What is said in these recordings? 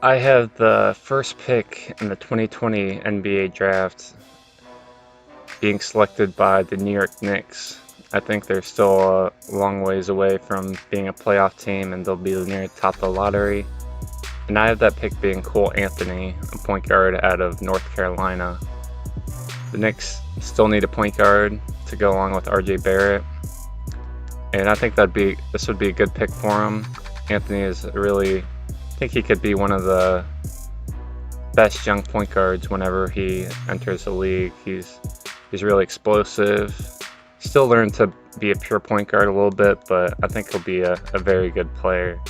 I have the first pick in the 2020 NBA draft being selected by the New York Knicks. I think they're still a long ways away from being a playoff team, and they'll be near the top of the lottery. And I have that pick being Cole Anthony, a point guard out of North Carolina. The Knicks still need a point guard to go along with RJ Barrett, and I think this would be a good pick for him. Anthony is really, I think he could be one of the best young point guards whenever he enters the league. He's really explosive. Still learn to be a pure point guard a little bit, but I think he'll be a very good player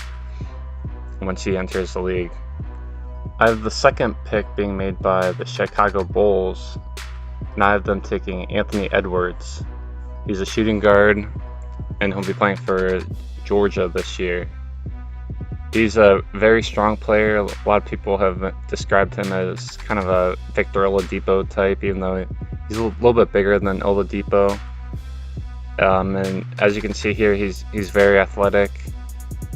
once he enters the league. I have the second pick being made by the Chicago Bulls, and I have them taking Anthony Edwards. He's a shooting guard, and he'll be playing for Georgia this year. He's a very strong player. A lot of people have described him as kind of a Victor Oladipo type, even though he's a little bit bigger than Oladipo. And as you can see here, he's very athletic,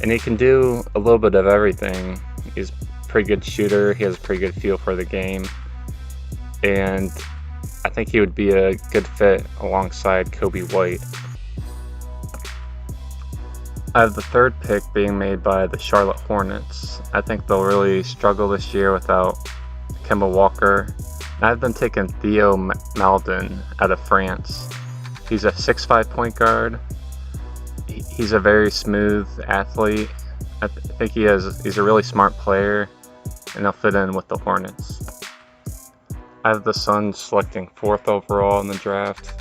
and he can do a little bit of everything. He's a pretty good shooter. He has a pretty good feel for the game, and I think he would be a good fit alongside Kobe White. I have the third pick being made by the Charlotte Hornets. I think they'll really struggle this year without Kemba Walker. And I've been taking Theo Maledon out of France. He's a 6'5" point guard. He's a very smooth athlete. I think he's a really smart player, and he'll fit in with the Hornets. I have the Suns selecting 4th overall in the draft.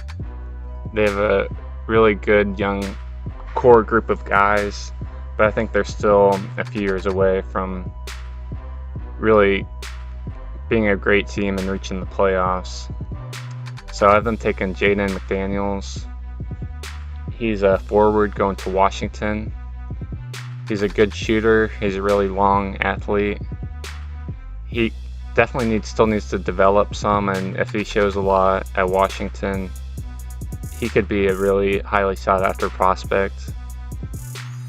They have a really good young core group of guys, but I think they're still a few years away from really being a great team and reaching the playoffs. So I have them taking Jaden McDaniels. He's a forward going to Washington. He's a good shooter. He's a really long athlete. He definitely still needs to develop some, and if he shows a lot at Washington, he could be a really highly sought after prospect.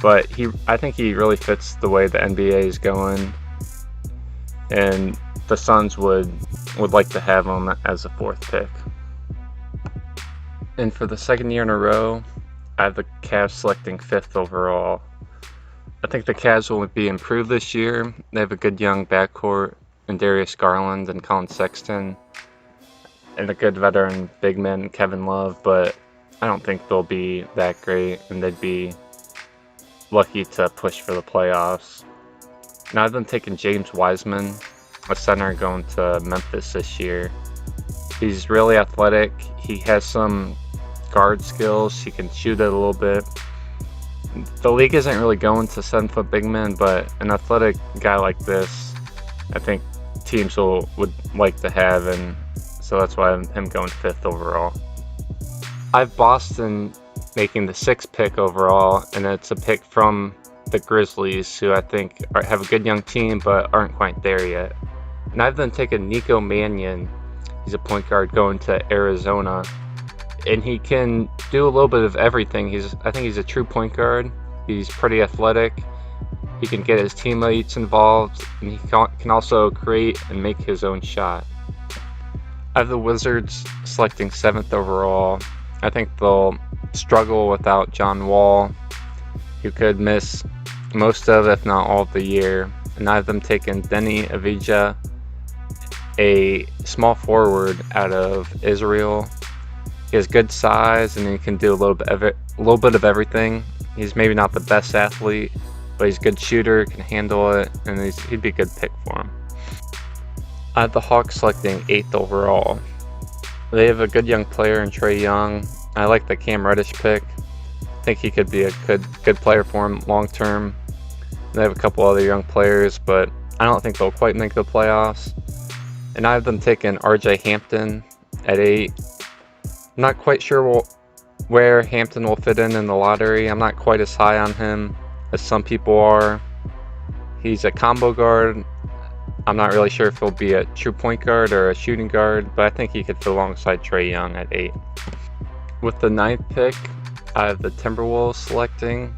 But I think he really fits the way the NBA is going, and the Suns would like to have him as a 4th pick. And for the second year in a row, I have the Cavs selecting 5th overall. I think the Cavs will be improved this year. They have a good young backcourt in Darius Garland and Colin Sexton, and a good veteran big man, Kevin Love, but I don't think they'll be that great, and they'd be lucky to push for the playoffs. Now I've been taking James Wiseman, a center going to Memphis this year. He's really athletic. He has some guard skills. He can shoot it a little bit. The league isn't really going to 7-foot big men, but an athletic guy like this, I think teams would like to have, and so that's why I have him going 5th overall. I have Boston making the 6th pick overall, and it's a pick from the Grizzlies, who I think have a good young team but aren't quite there yet. And I've then taken Nico Mannion. He's a point guard going to Arizona, and he can do a little bit of everything. I think he's a true point guard. He's pretty athletic. He can get his teammates involved, and he can also create and make his own shot. I have the Wizards selecting 7th overall. I think they'll struggle without John Wall, who could miss most of, if not all of the year. And I have them taking Deni Avdija, a small forward out of Israel. He has good size, and he can do a little bit of everything. He's maybe not the best athlete, but he's a good shooter, can handle it, and he'd be a good pick for him. I have the Hawks selecting 8th overall. They have a good young player in Trae Young. I like the Cam Reddish pick. I think he could be a good player for him long term. They have a couple other young players, but I don't think they'll quite make the playoffs. And I have them taking RJ Hampton at 8. I'm not quite sure where Hampton will fit in the lottery. I'm not quite as high on him as some people are. He's a combo guard. I'm not really sure if he'll be a true point guard or a shooting guard, but I think he could fit alongside Trae Young at 8. With the 9th pick, I have the Timberwolves selecting.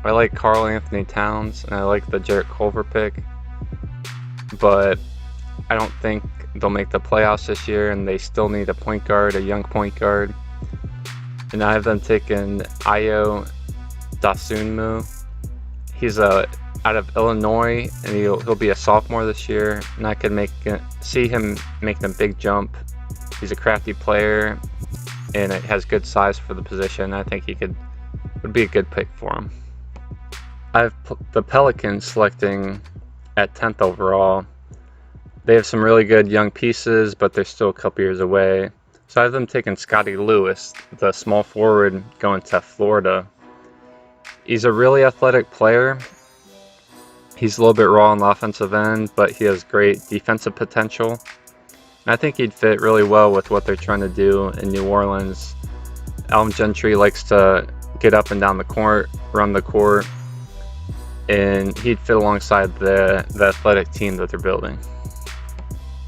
I like Karl Anthony Towns, and I like the Jarrett Culver pick. but I don't think they'll make the playoffs this year, and they still need a point guard, a young point guard. And I have them taking Ayo Dosunmu. He's out of Illinois, and he'll be a sophomore this year, and I could see him making a big jump. He's a crafty player, and it has good size for the position. I think would be a good pick for him. I have the Pelicans selecting at 10th overall. They have some really good young pieces, but they're still a couple years away. So I have them taking Scotty Lewis, the small forward, going to Florida. He's a really athletic player. He's a little bit raw on the offensive end, but he has great defensive potential. And I think he'd fit really well with what they're trying to do in New Orleans. Alvin Gentry likes to get up and down the court, run the court, and he'd fit alongside the athletic team that they're building.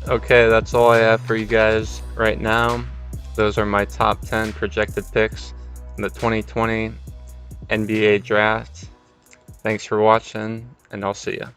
Okay, that's all I have for you guys right now. Those are my top 10 projected picks in the 2020 NBA draft. Thanks for watching, and I'll see ya.